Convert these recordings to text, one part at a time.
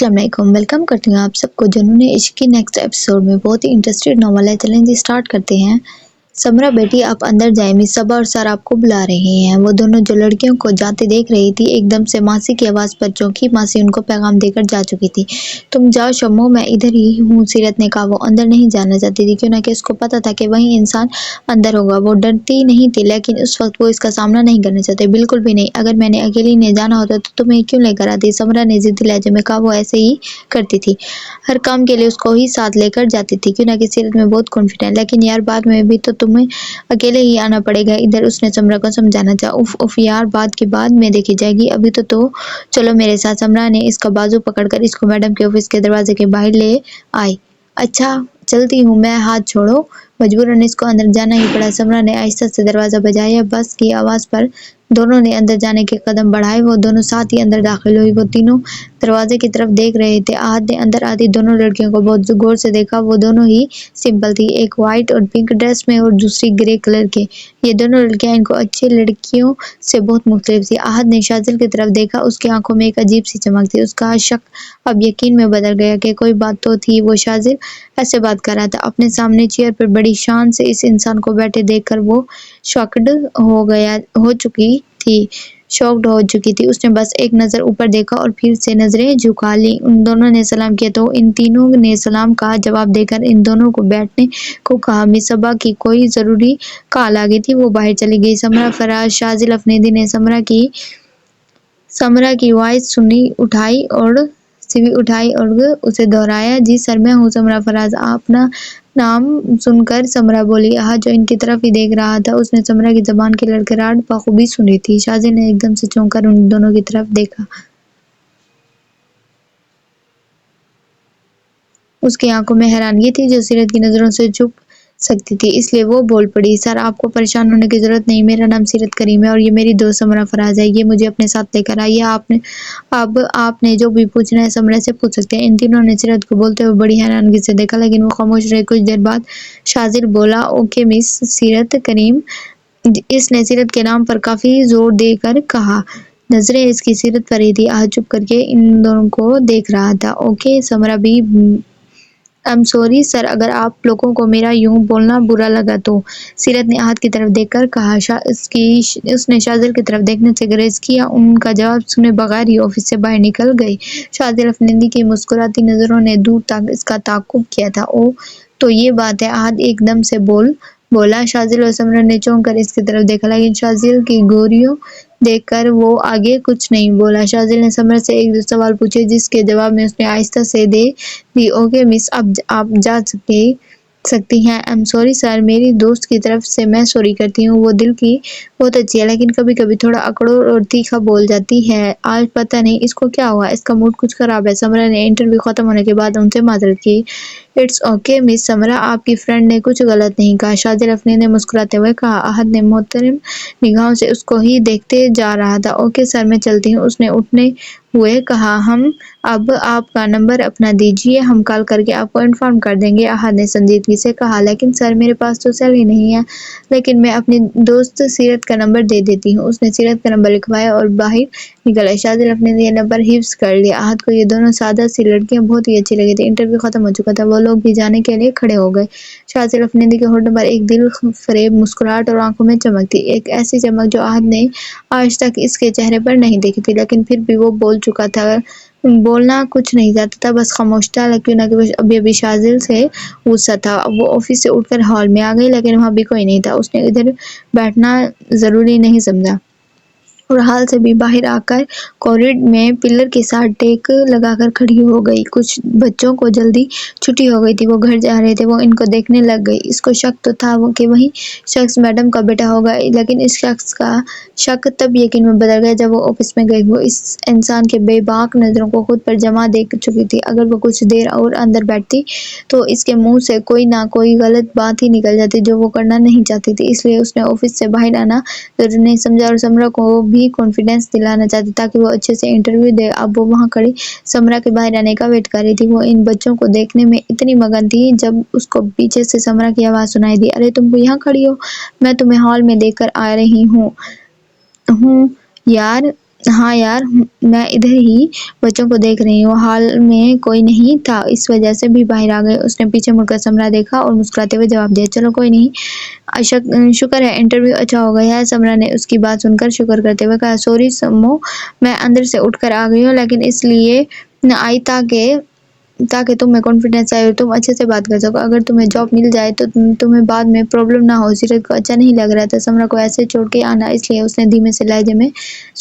अस्सलाम वालेकुम। वेलकम करती हूँ आप सबको जिन्होंने इश्क की नेक्स्ट एपिसोड में बहुत ही इंटरेस्टेड नॉवल है। चलें जी स्टार्ट करते हैं। समरा बेटी आप अंदर जाए, मिस सबा और सर आपको बुला रहे हैं। वो दोनों जो लड़कियों को जाते देख रही थी एकदम से मासी की आवाज़ पर चौंकी। मासी उनको पैगाम देकर जा चुकी थी। तुम जाओ शम्मो, मैं इधर ही हूँ। सीरत ने कहा। वो अंदर नहीं जाना चाहती थी, क्यों ना कि उसको पता था कि वही इंसान अंदर होगा। वो डरती नहीं थी, लेकिन उस वक्त वो इसका सामना नहीं करना चाहते, बिल्कुल भी नहीं। अगर मैंने अकेली ने जाना होता तो तुम्हें क्यों लेकर आती? समरा ने जिद्दी लहजे में कहा। वो ऐसे ही करती थी, हर काम के लिए उसको ही साथ लेकर जाती थी, क्यों ना कि सीरत में बहुत कॉन्फिडेंट। लेकिन यार बाद में भी तो तुम्हें अकेले ही आना पड़ेगा इधर, उसने समरा को समझाना चाहा। उफ उफ यार, बात की बाद में देखी जाएगी, अभी तो चलो मेरे साथ। समरा ने इसका बाजू पकड़कर इसको मैडम के ऑफिस के दरवाजे के बाहर ले आई। अच्छा चलती हूँ मैं, हाथ छोड़ो। मजबूरन इसको अंदर जाना ही पड़ा। समरा ने आहिस्ता से दरवाजा बजाया। बस की आवाज़ पर दोनों ने अंदर जाने के कदम बढ़ाए। वो दोनों साथ ही अंदर दाखिल हुई। वो तीनों दरवाजे की तरफ देख रहे थे। आहद ने अंदर आती दोनों लड़कियों को बहुत गौर से देखा। वो दोनों ही सिंपल थी, एक वाइट और पिंक ड्रेस में और दूसरी ग्रे कलर के। ये दोनों लड़कियां इनको अच्छी लड़कियों से बहुत मुख्तलिफ थी। आहद ने शाजिल की तरफ देखा। उसकी आंखों में एक अजीब सी चमक थी। उसका शक अब यकीन में बदल गया कि कोई बात तो थी। वो शाजिल ऐसे बात कर रहा था अपने सामने चेयर पर बड़ी शान से। इस इंसान को बैठे देखकर वो शॉक्ड हो चुकी थी। उसने बस एक नज़र ऊपर देखा और फिर से नज़रें झुका ली। उन दोनों ने सलाम किया तो इन तीनों ने सलाम का जवाब देकर इन दोनों को बैठने को कहा। मिस सबा की कोई ज़रूरी कॉल आ गई थी, वो बाहर चली गई। समरा, फराज, शाजिल अफरीदी ने समरा की वॉइस सीवी उठाई और उसे दोहराया। जी सर, मैं हूँ समरा। फराज अपना नाम सुनकर समरा बोली। आहद जो इनकी तरफ ही देख रहा था, उसने समरा की ज़बान की लड़खड़ाहट बखूबी सुनी थी। शाजिल ने एकदम से चौंक कर उन दोनों की तरफ देखा। उसकी आंखों में हैरानगी थी जो सीरत की नज़रों से छुप सकती थी, इसलिए वो बोल पड़ी। सर, आपको परेशान होने की ज़रूरत नहीं। मेरा नाम सीरत करीम है और ये मेरी दोस्त समरा फराज है। ये मुझे अपने साथ लेकर आई है। अब आपने जो भी पूछना है समरा से पूछ सकते हैं। इन तीनों ने सीरत को बोलते हुए बड़ी हैरानगी से देखा, लेकिन वो खामोश रहे। कुछ देर बाद शाजिल बोला, ओके मिस सीरत करीम। इसने सीरत के नाम पर काफ़ी जोर देकर कहा। नजरें इसकी सीरत पर ही थी। आज चुप करके इन दोनों को देख रहा था। ओके समरा भी। आई एम सॉरी सर, अगर आप लोगों को मेरा यूं बोलना बुरा लगा तो, सीरत ने आहद की तरफ देखकर कहा। उसने शाजिल की तरफ देखने से गुरेज किया। उनका जवाब सुने बगैर ही ऑफिस से बाहर निकल गई। शाजिल अफरीदी की मुस्कुराती नज़रों ने दूर तक इसका ताक़ुब किया था। ओ तो ये बात है, आहद एकदम से बोला। शाजिल और समरा ने चौंक कर इसकी तरफ देखा, लेकिन शाजिल की गोरियों देखकर वो आगे कुछ नहीं बोला। शाजिल ने समरा से एक दो सवाल पूछे, जिसके जवाब में उसने आहिस्ता से दे दी। ओके मिस, अब आप जा सकती हैं। आई एम सॉरी सर, मेरी दोस्त की तरफ से मैं सॉरी करती हूँ। वो दिल की बहुत अच्छी है, लेकिन कभी कभी थोड़ा अकड़ो और तीखा बोल जाती है। आज पता नहीं इसको क्या हुआ, इसका मूड कुछ खराब है। समरा ने इंटरव्यू खत्म होने के बाद उनसे माजरत की। इट्स ओके मिस समरा, आपकी फ्रेंड ने कुछ गलत नहीं कहा, शाजिल अफरीदी ने मुस्कुराते हुए कहा। आहद ने मोहतरम निगाहों से उसको ही देखते जा रहा था। ओके सर, मैं चलती हूँ, उसने उठने हुए कहा। हम अब आपका नंबर अपना दीजिए, हम कॉल करके आपको इन्फॉर्म कर देंगे, आहद ने संजीदगी से कहा। लेकिन सर, मेरे पास तो सेल ही नहीं है। लेकिन मैं अपनी दोस्त सीरत का नंबर दे देती हूँ। उसने सीरत का नंबर लिखवाया और बाहर निकल आए। शाजिल अपने ये नंबर हिफ्स कर लिया। आहद को ये दोनों सादा सी लड़कियां बहुत ही अच्छी लगी थी। इंटरव्यू खत्म हो चुका था, वो लोग भी जाने के लिए खड़े हो गए। शाजिल अफरीदी के होठों पर एक दिल फरेब मुस्कुराहट और आंखों में चमक थी, एक ऐसी चमक जो आहद ने आज तक इसके चेहरे पर नहीं देखी थी। लेकिन फिर भी वो बोल चुका था, बोलना कुछ नहीं चाहता था, बस खामोश था, लेकिन अभी शाजिल से गुस्सा था। वो ऑफिस से उठकर हॉल में आ गई, लेकिन वहाँ भी कोई नहीं था। उसने इधर बैठना ज़रूरी नहीं समझा और हाल से भी बाहर आकर कॉरिडोर में पिलर के साथ टेक लगाकर खड़ी हो गई। कुछ बच्चों को जल्दी छुट्टी हो गई थी, वो घर जा रहे थे। वो इनको देखने लग गई। इसको शक तो था कि वही शख्स मैडम का बेटा होगा, लेकिन इस शख्स का शक तब यकीन में बदल गया जब वो ऑफिस में गई। वो इस इंसान के बेबाक नज़रों को खुद पर जमा देख चुकी थी। अगर वो कुछ देर और अंदर बैठती तो इसके मुंह से कोई ना कोई गलत बात ही निकल जाती जो वो करना नहीं चाहती थी। इसलिए उसने ऑफिस से बाहर आना जरूरी नहीं समझा और समरा को भी कॉन्फिडेंस दिलाना चाहती ताकि वो अच्छे से इंटरव्यू दे। अब वो वहाँ खड़ी समरा के बाहर आने का वेट कर रही थी। वो इन बच्चों को देखने में इतनी मगन थी जब उसको पीछे से समरा की आवाज़ सुनाई दी। अरे तुम यहाँ खड़ी हो, मैं तुम्हें हॉल में देखकर आ रही हूँ यार। ہاں یار، میں ادھر ہی بچوں کو دیکھ رہی ہوں، حال میں کوئی نہیں تھا، اس وجہ سے بھی باہر آ گئے۔ اس نے پیچھے مڑ کر سمرا دیکھا اور مسکراتے ہوئے جواب دیا، چلو کوئی نہیں، شکر ہے انٹرویو اچھا ہو گیا ہے۔ سمرا نے اس کی بات سن کر شکر کرتے ہوئے کہا، سوری سمو، میں اندر سے اٹھ کر آ گئی ہوں، لیکن اس لیے آئی تاکہ تم میں کانفیڈنس آئے اور تم اچھے سے بات کر سکو، اگر تمہیں جاب مل جائے تو تمہیں بعد میں پرابلم نہ ہو۔ سیرت کو اچھا نہیں لگ رہا تھا سمرا کو ایسے چھوڑ کے آنا، اس لیے اس نے دھیمے سے لہجے میں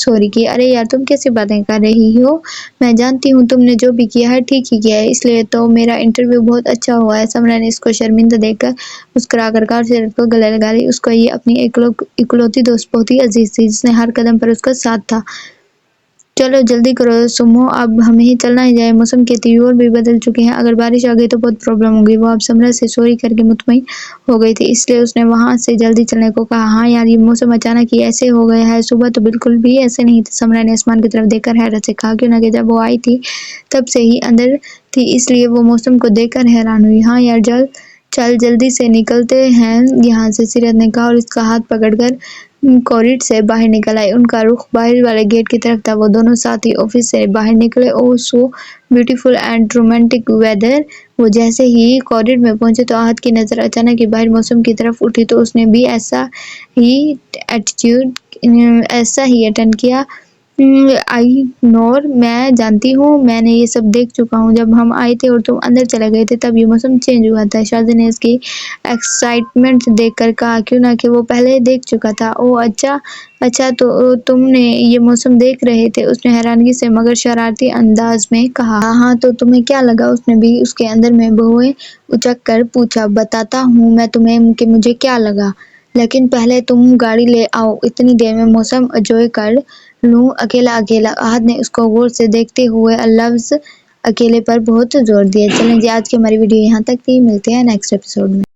سوری کی۔ ارے یار تم کیسی باتیں کر رہی ہو، میں جانتی ہوں تم نے جو بھی کیا ہے ٹھیک ہی کیا ہے، اس لیے تو میرا انٹرویو بہت اچھا ہوا ہے۔ سمرا نے اس کو شرمندہ دیکھ کر مسکرا کر کہا اور سیرت کو گلے لگا لی۔ اس کو یہ اپنی اکلوتی دوست بہت ہی عزیز تھی، جس نے ہر قدم پر اس کا ساتھ تھا۔ چلو جلدی کرو سمو، اب ہمیں چلنا ہی جائے، موسم کے تیور بھی بدل چکے ہیں، اگر بارش آ گئی تو بہت پرابلم ہوگی۔ وہ اب سمرا سے سوری کر کے مطمئن ہو گئی تھی، اس لیے اس نے وہاں سے جلدی چلنے کو کہا۔ ہاں یار، یہ موسم اچانک ہی ایسے ہو گیا ہے، صبح تو بالکل بھی ایسے نہیں تھا۔ سمرا نے آسمان کی طرف دیکھ کر حیرت سے کہا، کیوں نہ کہ جب وہ آئی تھی تب سے ہی اندر تھی، اس لیے وہ موسم کو دیکھ کر حیران ہوئی۔ ہاں یار، چل جلدی سے نکلتے ہیں یہاں سے، سیرت نے کہا اور اس کا ہاتھ پکڑ کر کوریڈور سے باہر نکل آئی۔ ان کا رخ باہر والے گیٹ کی طرف تھا، وہ دونوں ساتھ ہی آفس سے باہر نکلے۔ Oh so beautiful and romantic weather. وہ جیسے ہی کوریڈور میں پہنچے تو آہت کی نظر اچانک ہی باہر موسم کی طرف اٹھی، تو اس نے بھی ایسا ہی اٹینڈ کیا۔ آئی نور، میں جانتی ہوں، میں نے یہ سب دیکھ چکا ہوں، جب ہم آئے تھے اور تم اندر چلے گئے تھے تب یہ موسم چینج ہوا تھا۔ شازی نے اس کی ایکسائٹمنٹ دیکھ کر کہا، کیوں نہ کہ وہ پہلے دیکھ چکا تھا۔ اوہ اچھا تو تم نے یہ موسم دیکھ رہے تھے، اس نے حیرانگی سے مگر شرارتی انداز میں کہا۔ ہاں تو تمہیں کیا لگا، اس نے بھی اس کے اندر میں بھویں اچک کر پوچھا۔ بتاتا ہوں میں تمہیں کہ مجھے کیا لگا، لیکن پہلے تم گاڑی لے آؤ، اتنی دیر میں موسم انجوائے کر لوں اکیلا۔ آہت نے اس کو غور سے دیکھتے ہوئے لفظ اکیلے پر بہت زور دیا۔ چلیں جی، آج کی ہماری ویڈیو یہاں تک تھی، ملتے ہیں نیکسٹ ایپیسوڈ میں۔